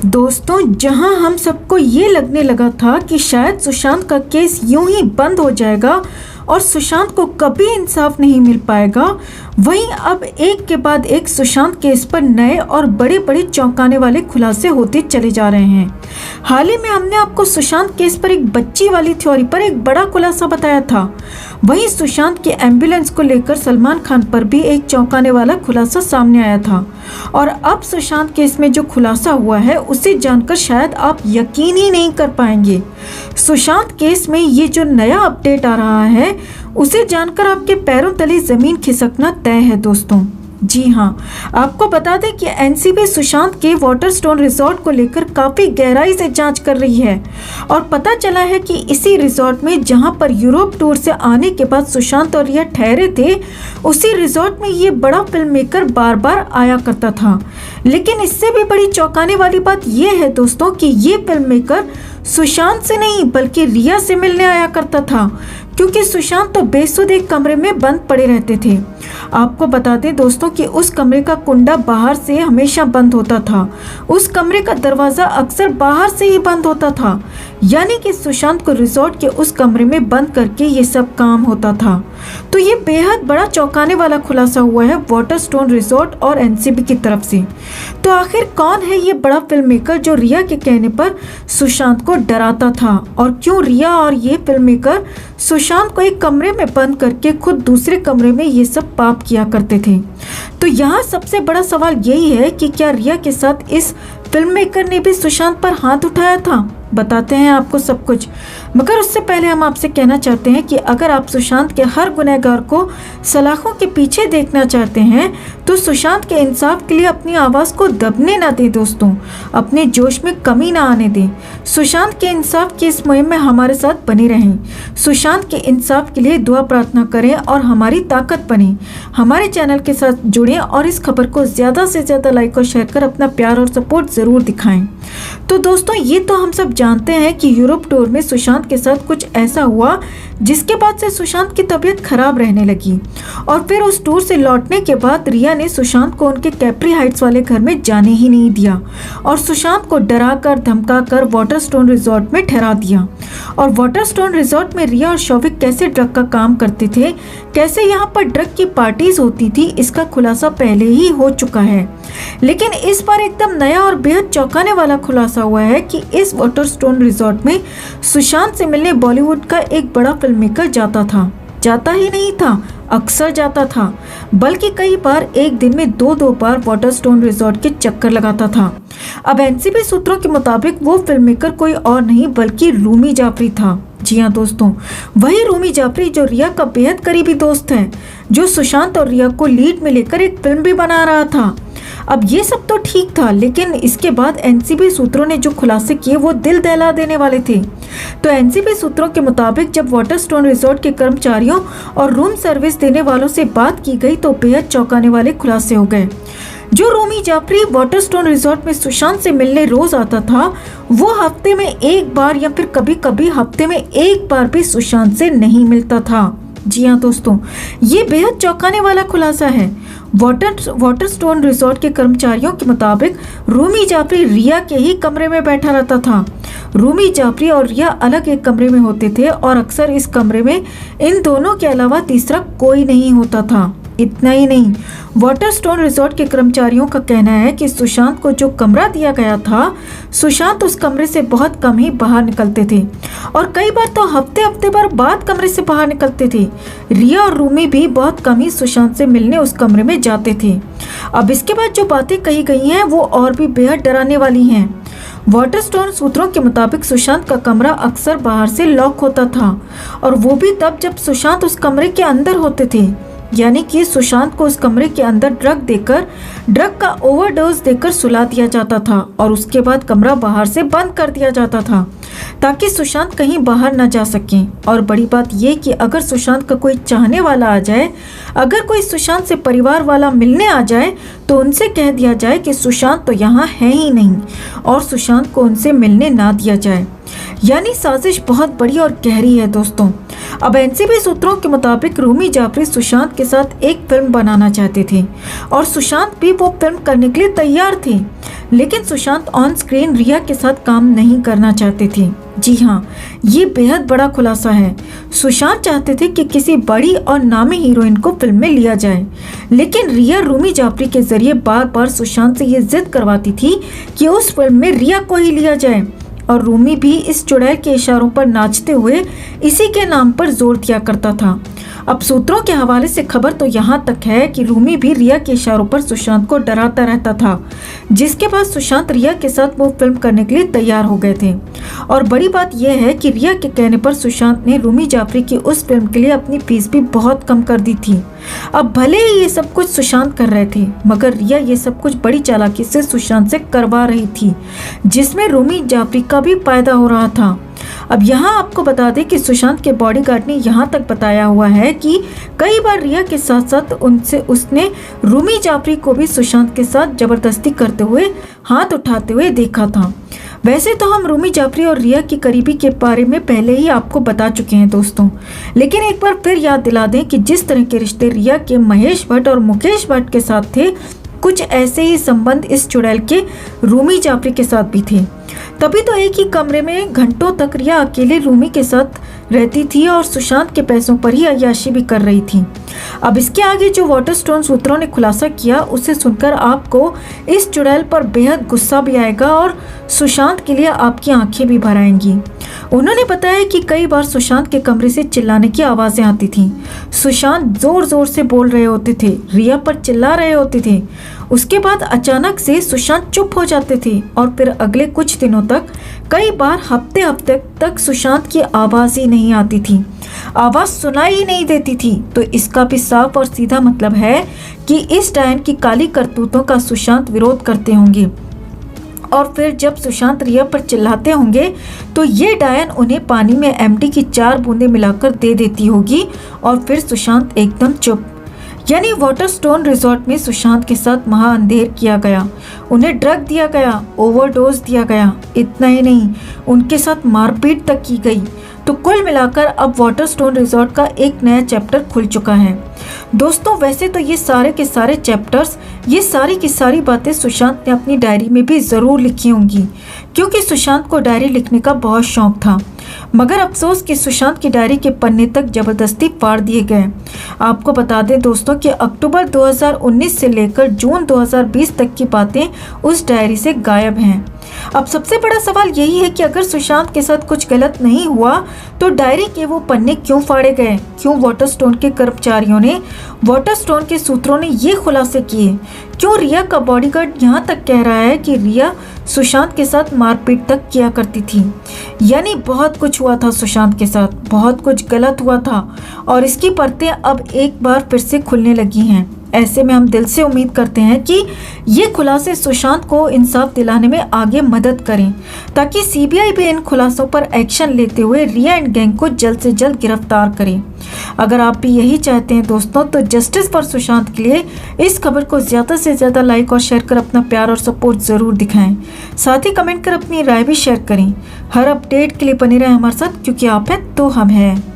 दोस्तों, जहां हम सबको ये लगने लगा था कि शायद सुशांत का केस यूं ही बंद हो जाएगा और सुशांत को कभी इंसाफ नहीं मिल पाएगा, वहीं अब एक के बाद एक सुशांत केस पर नए और बड़े बड़े चौंकाने वाले खुलासे होते चले जा रहे हैं। हाल ही में हमने आपको सुशांत केस पर एक बच्ची वाली थ्योरी पर एक बड़ा खुलासा बताया था। वहीं सुशांत के एम्बुलेंस को लेकर सलमान खान पर भी एक चौंकाने वाला खुलासा सामने आया था और अब सुशांत केस में जो खुलासा हुआ है उसे जानकर शायद आप यकीन ही नहीं कर पाएंगे। सुशांत केस में ये जो नया अपडेट आ रहा है उसे जानकर आपके पैरों तले जमीन खिसकना तय है दोस्तों। जी हाँ, आपको बता दें कि एनसीबी सुशांत के वाटरस्टोन रिजॉर्ट को लेकर काफ़ी गहराई से जांच कर रही है और पता चला है कि इसी रिजॉर्ट में जहां पर यूरोप टूर से आने के बाद सुशांत और रिया ठहरे थे, उसी रिजॉर्ट में ये बड़ा फिल्म मेकर बार बार आया करता था। लेकिन इससे भी बड़ी चौंकाने वाली बात यह है दोस्तों कि ये फिल्म मेकर सुशांत से नहीं बल्कि रिया से मिलने आया करता था, क्योंकि सुशांत तो बेसुध एक कमरे में बंद पड़े रहते थे। आपको बता दें दोस्तों कि उस कमरे का कुंडा बाहर से हमेशा बंद होता था, उस कमरे का दरवाज़ा अक्सर बाहर से ही बंद होता था, यानी कि सुशांत को रिजॉर्ट के उस कमरे में बंद करके ये सब काम होता था। तो ये बेहद बड़ा चौंकाने वाला खुलासा हुआ है वाटरस्टोन रिजॉर्ट और एनसीबी की तरफ से। तो आखिर कौन है ये बड़ा फिल्म मेकर जो रिया के कहने पर सुशांत को डराता था, और क्यों रिया और ये फिल्म मेकर सुशांत को एक कमरे में बंद करके खुद दूसरे कमरे में ये सब पाप किया करते थे? तो यहाँ सबसे बड़ा सवाल यही है कि क्या रिया के साथ इस फिल्म मेकर ने भी सुशांत पर हाथ उठाया था? बताते हैं आपको सब कुछ, मगर उससे पहले हम आपसे कहना चाहते हैं कि अगर आप सुशांत के हर गुनहगार को सलाखों के पीछे देखना चाहते हैं तो सुशांत के इंसाफ के लिए अपनी आवाज़ को दबने ना दें दोस्तों, अपने जोश में कमी ना आने दें। सुशांत के इंसाफ की इस मुहिम में हमारे साथ बने रहें। सुशांत के इंसाफ के लिए दुआ प्रार्थना करें और हमारी ताकत बने। हमारे चैनल के साथ जुड़ें और इस खबर को ज़्यादा से ज़्यादा लाइक और शेयर कर अपना प्यार और सपोर्ट ज़रूर दिखाएं। तो दोस्तों, ये तो हम सब जानते हैं कि यूरोप टूर में सुशांत के साथ कुछ ऐसा हुआ जिसके बाद से सुशांत की तबीयत खराब रहने लगी, और फिर उस टूर से लौटने के बाद रिया ने सुशांत को उनके कैप्री हाइट्स वाले घर में जाने ही नहीं दिया और सुशांत को डराकर धमकाकर वाटरस्टोन रिजॉर्ट में ठहरा दिया। और वाटरस्टोन रिजॉर्ट में रिया और शौविक कैसे ड्रग का काम करते थे, कैसे यहाँ पर ड्रग की पार्टीज होती थी, इसका खुलासा पहले ही हो चुका है। लेकिन इस बार एकदम नया और बेहद चौंकाने वाला खुलासा हुआ है कि इस वाटरस्टोन रिजॉर्ट में सुशांत से मिलने बॉलीवुड का एक बड़ा फिल्म मेकर जाता ही नहीं था, अक्सर जाता था, बल्कि कई बार एक दिन में दो बार वाटरस्टोन रिजॉर्ट के चक्कर लगाता था। अब एनसीबी सूत्रों के मुताबिक वो फिल्म मेकर कोई और नहीं बल्कि रूमी जाफरी था। जी हाँ दोस्तों, वही रूमी जाफरी जो रिया का बेहद करीबी दोस्त है, जो सुशांत और रिया को लीड में लेकर एक फिल्म भी बना रहा था। अब ये सब तो ठीक था, लेकिन इसके बाद एनसीबी सूत्रों ने जो खुलासे किए वो दिल दहला देने वाले थे। तो एनसीबी सूत्रों के मुताबिक जब वाटरस्टोन रिजॉर्ट के कर्मचारियों और रूम सर्विस देने वालों से बात की गई तो बेहद चौंकाने वाले खुलासे हो गए। जो रूमी जाफरी वाटरस्टोन रिजॉर्ट में सुशांत से मिलने रोज आता था, वो हफ्ते में एक बार या फिर कभी कभी हफ्ते में एक बार भी सुशांत से नहीं मिलता था। जी हाँ दोस्तों, ये बेहद चौंकाने वाला खुलासा है। वाटरस्टोन रिजॉर्ट के कर्मचारियों के मुताबिक रूमी जाफरी रिया के ही कमरे में बैठा रहता था। रूमी जाफरी और रिया अलग एक कमरे में होते थे और अक्सर इस कमरे में इन दोनों के अलावा तीसरा कोई नहीं होता था। इतना ही नहीं, वाटरस्टोन रिजॉर्ट के कर्मचारियों का कहना है कि सुशांत को जो कमरा दिया गया था, सुशांत उस कमरे से बहुत कम ही बाहर निकलते थे और कई बार तो हफ्ते भर बाद कमरे से बाहर निकलते थे। रिया और रूमी भी बहुत कम ही सुशांत से मिलने उस कमरे में जाते थे। अब इसके बाद जो बातें कही गई हैं वो और भी बेहद डराने वाली हैं। वाटरस्टोन सूत्रों के मुताबिक सुशांत का कमरा अक्सर बाहर से लॉक होता था, और वो भी तब जब सुशांत उस कमरे के अंदर होते थे, यानी कि सुशांत को उस कमरे के अंदर ड्रग का ओवरडोज देकर सुला दिया जाता था और उसके बाद कमरा बाहर से बंद कर दिया जाता था ताकि सुशांत कहीं बाहर न जा सके। और बड़ी बात यह कि अगर सुशांत का कोई चाहने वाला आ जाए, अगर कोई सुशांत से परिवार वाला मिलने आ जाए तो उनसे कह दिया जाए कि सुशांत तो यहाँ है ही नहीं और सुशांत को उनसे मिलने ना दिया जाए। यानी साजिश बहुत बड़ी और गहरी है दोस्तों। अब एनसीबी सूत्रों के मुताबिक रूमी जाफरी सुशांत के साथ एक फिल्म बनाना चाहते थे और सुशांत भी वो फिल्म करने के लिए तैयार थे, लेकिन सुशांत ऑन स्क्रीन रिया के साथ काम नहीं करना चाहते थे। जी हाँ, ये बेहद बड़ा खुलासा है। सुशांत चाहते थे कि किसी बड़ी और नामी हीरोइन को फिल्म में लिया जाए, लेकिन रिया रूमी जाफरी के जरिए बार बार सुशांत से ये जिद करवाती थी कि उस फिल्म में रिया को ही लिया जाए, और रूमी भी इस चुड़ैल के इशारों पर नाचते हुए इसी के नाम पर जोर दिया करता था। अब सूत्रों के हवाले से खबर तो यहाँ तक है कि रूमी भी रिया के इशारों पर सुशांत को डराता रहता था, जिसके बाद सुशांत रिया के साथ वो फिल्म करने के लिए तैयार हो गए थे। और बड़ी बात यह है कि रिया के कहने पर सुशांत ने रूमी जाफरी की उस फिल्म के लिए अपनी फीस भी बहुत कम कर दी थी। अब भले ही ये सब कुछ सुशांत कर रहे थे, मगर रिया ये सब कुछ बड़ी चालाकी से सुशांत से करवा रही थी, जिसमें रूमी जाफरी का भी फायदा हो रहा था। अब यहाँ आपको बता दें कि सुशांत के बॉडीगार्ड ने यहाँ तक बताया हुआ है कि कई बार रिया के साथ साथ उसने रूमी जाफरी को भी सुशांत के साथ जबरदस्ती करते हुए, हाथ उठाते हुए देखा था। वैसे तो हम रूमी जाफरी और रिया की करीबी के बारे में पहले ही आपको बता चुके हैं दोस्तों, लेकिन एक बार फिर याद दिला दें कि जिस तरह के रिश्ते रिया के महेश भट्ट और मुकेश भट्ट के साथ थे, कुछ ऐसे ही संबंध इस चुड़ैल के रूमी जाफरी के साथ भी थे। तभी तो एक ही कमरे में घंटों तक रिया अकेले रूमी के साथ रहती थी और सुशांत के पैसों पर ही अय्याशी भी कर रही थी। अब इसके आगे जो वाटरस्टोन सूत्रों ने खुलासा किया, उसे सुनकर आपको इस चुड़ैल पर बेहद गुस्सा भी आएगा और सुशांत के लिए आपकी आंखें भी भर आएंगी। उन्होंने बताया कि कई बार सुशांत के कमरे से चिल्लाने की आवाजें आती थीं। सुशांत जोर जोर से बोल रहे होते थे, रिया पर चिल्ला रहे होते थे। उसके बाद अचानक से सुशांत चुप हो जाते थे और फिर अगले कुछ दिनों तक, कई बार हफ्ते हफ्ते तक सुशांत की आवाज ही नहीं आती थी, आवाज सुनाई ही नहीं देती थी। तो इसका भी साफ और सीधा मतलब है कि इस डायन की काली करतूतों का सुशांत विरोध करते होंगे, और फिर जब सुशांत रिया पर चिल्लाते होंगे तो ये डायन उन्हें पानी में एमडी की 4 बूंदें मिलाकर दे देती होगी और फिर सुशांत एकदम चुप। यानी वाटरस्टोन रिजॉर्ट में सुशांत के साथ महाअंधेर किया गया, उन्हें ड्रग दिया गया, ओवरडोज दिया गया। इतना ही नहीं, उनके साथ मारपीट तक की गई। तो कुल मिलाकर अब वाटरस्टोन रिजॉर्ट का एक नया चैप्टर खुल चुका है दोस्तों। वैसे तो ये सारे के सारे चैप्टर्स, ये सारी की सारी बातें सुशांत ने अपनी डायरी में भी ज़रूर लिखी होंगी, क्योंकि सुशांत को डायरी लिखने का बहुत शौक था। मगर अफसोस कि सुशांत की डायरी के पन्ने तक जबरदस्ती फाड़ दिए गए। आपको बता दें दोस्तों कि अक्टूबर 2019 से लेकर जून 2020 तक की बातें उस डायरी से गायब हैं। अब सबसे बड़ा सवाल यही है कि अगर सुशांत के साथ कुछ गलत नहीं हुआ तो डायरी के वो पन्ने क्यों फाड़े गए? क्यों वाटरस्टोन के कर्मचारियों ने, वाटरस्टोन के सूत्रों ने ये खुलासे किए? क्यों रिया का बॉडीगार्ड यहाँ तक कह रहा है कि रिया सुशांत के साथ मारपीट तक किया करती थी? यानी बहुत कुछ हुआ था सुशांत के साथ, बहुत कुछ गलत हुआ था और इसकी परतें अब एक बार फिर से खुलने लगी हैं। ऐसे में हम दिल से उम्मीद करते हैं कि ये खुलासे सुशांत को इंसाफ दिलाने में आगे मदद करें, ताकि सीबीआई भी इन खुलासों पर एक्शन लेते हुए रिया एंड गैंग को जल्द से जल्द गिरफ्तार करे। अगर आप भी यही चाहते हैं दोस्तों, तो जस्टिस फॉर सुशांत के लिए इस खबर को ज़्यादा से ज़्यादा लाइक और शेयर कर अपना प्यार और सपोर्ट ज़रूर दिखाएं। साथ ही कमेंट कर अपनी राय भी शेयर करें। हर अपडेट के लिए बने रहें हमारे साथ, क्योंकि आप हैं तो हम हैं।